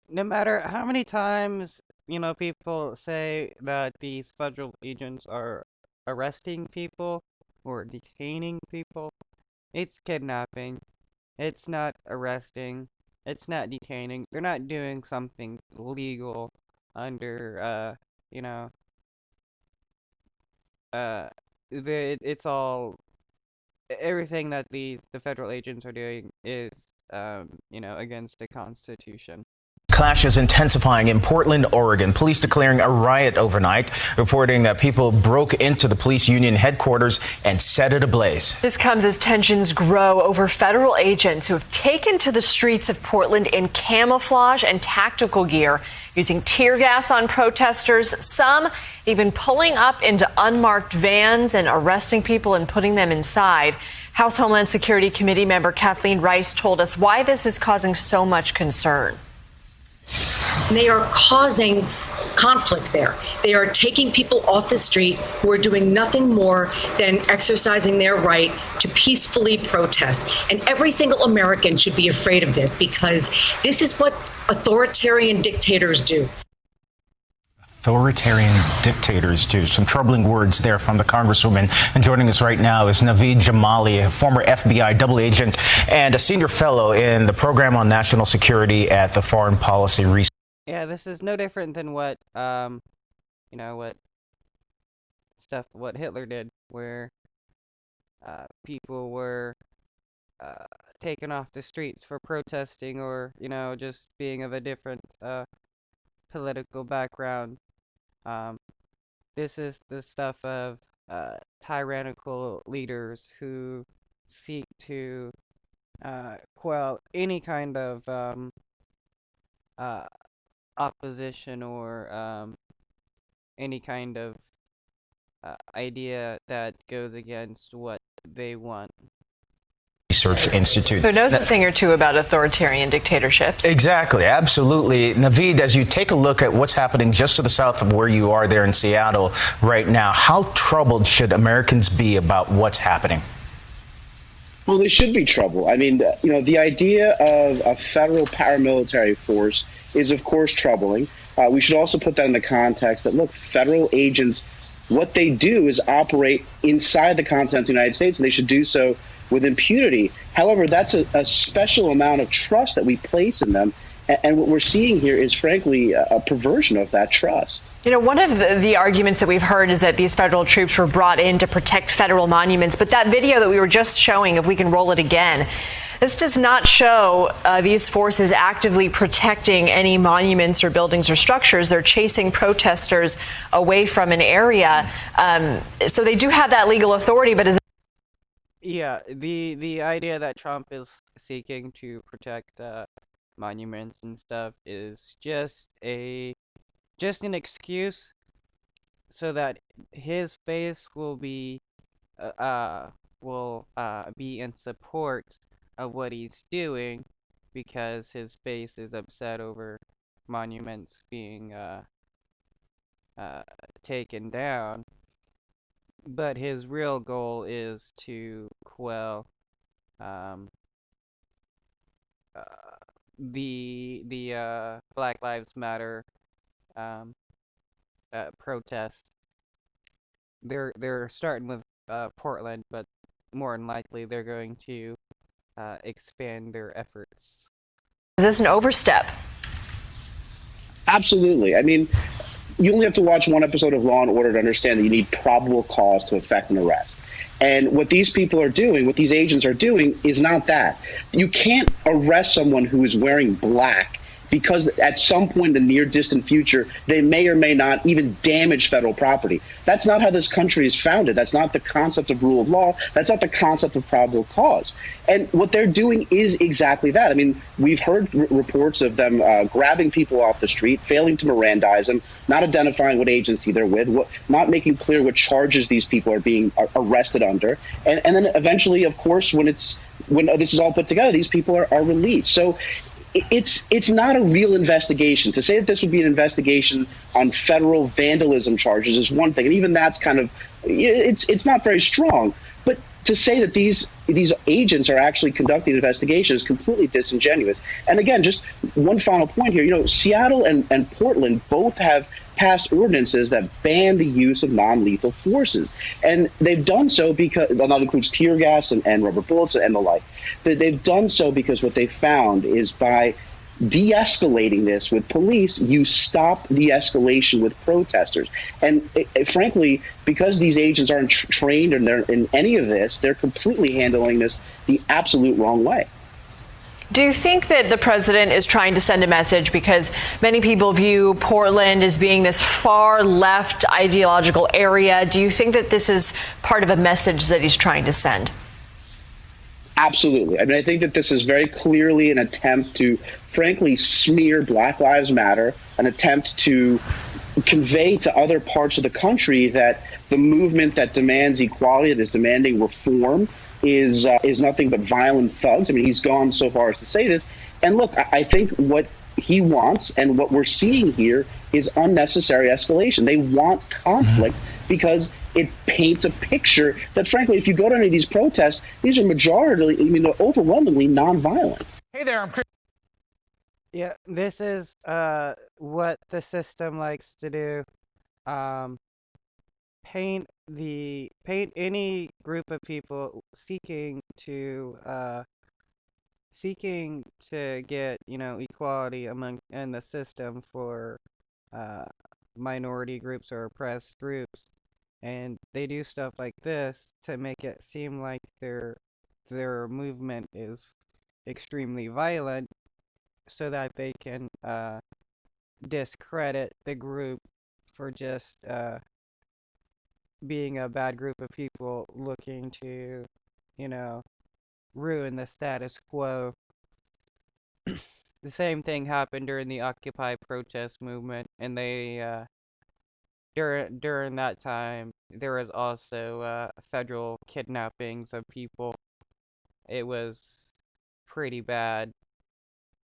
no matter how many times, people say that these federal agents are arresting people or detaining people, it's kidnapping. It's not arresting. It's not detaining. They're not doing something legal under, you know, uh, it's all everything that the federal agents are doing is, against the Constitution. Clashes intensifying in Portland, Oregon. Police declaring a riot overnight, reporting that people broke into the police union headquarters and set it ablaze. This comes as tensions grow over federal agents who have taken to the streets of Portland in camouflage and tactical gear, using tear gas on protesters, some even pulling up into unmarked vans and arresting people and putting them inside. House Homeland Security Committee member Kathleen Rice told us why this is causing so much concern. They are causing conflict there. They are taking people off the street who are doing nothing more than exercising their right to peacefully protest. And every single American should be afraid of this, because this is what authoritarian dictators do. Authoritarian dictators do. Some troubling words there from the Congresswoman. And joining us right now is Naveed Jamali, a former FBI double agent and a senior fellow in the Program on National Security at the Foreign Policy Research. Yeah, this is no different than what Hitler did, where people were taken off the streets for protesting or, just being of a different political background. Um, this is the stuff of tyrannical leaders who seek to quell any kind of uh, opposition or any kind of idea that goes against what they want. Research Institute. Who knows a thing or two about authoritarian dictatorships? Exactly, absolutely. Naveed, as you take a look at what's happening just to the south of where you are there in Seattle right now, how troubled should Americans be about what's happening? Well, they should be troubled. I mean, the idea of a federal paramilitary force is, of course, troubling. We should also put that in the context that, look, federal agents, what they do is operate inside the continental United States, and they should do so with impunity. However, that's a special amount of trust that we place in them. And what we're seeing here is, frankly, a perversion of that trust. One of the arguments that we've heard is that these federal troops were brought in to protect federal monuments. But that video that we were just showing, if we can roll it again, this does not show these forces actively protecting any monuments or buildings or structures. They're chasing protesters away from an area. So they do have that legal authority, but is Yeah, the idea that Trump is seeking to protect monuments and stuff is just an excuse so that his face will be in support of what he's doing, because his face is upset over monuments being taken down. But his real goal is to quell um, uh, the Black Lives Matter um, protest. They're starting with Portland, but more than likely they're going to expand their efforts. this an overstep? Absolutely. I mean, you only have to watch one episode of Law and Order to understand that you need probable cause to effect an arrest. And what these people are doing, what these agents are doing, is not that. You can't arrest someone who is wearing black because at some point in the near distant future, they may or may not even damage federal property. That's not how this country is founded. That's not the concept of rule of law. That's not the concept of probable cause. And what they're doing is exactly that. I mean, we've heard reports of them grabbing people off the street, failing to Mirandize them, not identifying what agency they're with, not making clear what charges these people are being arrested under. And then eventually, of course, when this is all put together, these people are released. So it's not a real investigation. To say that this would be an investigation on federal vandalism charges is one thing, and even that's kind of, it's not very strong. But to say that these agents are actually conducting an investigation is completely disingenuous. And again, just one final point here. Seattle and Portland both have passed ordinances that ban the use of non-lethal forces, and they've done so because that includes tear gas and rubber bullets and the like. They've done so because what they found is by de-escalating this with police, you stop the escalation with protesters. And frankly, because these agents aren't trained in any of this, they're completely handling this the absolute wrong way. Do you think that the president is trying to send a message, because many people view Portland as being this far left ideological area? Do you think that this is part of a message that he's trying to send? Absolutely. I mean, I think that this is very clearly an attempt to, frankly, smear Black Lives Matter, an attempt to convey to other parts of the country that the movement that demands equality, that is demanding reform, is nothing but violent thugs. I mean, he's gone so far as to say this. And look, I think what he wants and what we're seeing here is unnecessary escalation. They want conflict because it paints a picture that, frankly, if you go to any of these protests, these are overwhelmingly nonviolent. Hey there, I'm Chris. Yeah, this is what the system likes to do. Paint any group of people seeking to get, equality in the system for minority groups or oppressed groups, and they do stuff like this to make it seem like their movement is extremely violent, so that they can discredit the group for just being a bad group of people looking to, ruin the status quo. The same thing happened during the Occupy protest movement, and they during that time there was also federal kidnappings of people. It was pretty bad.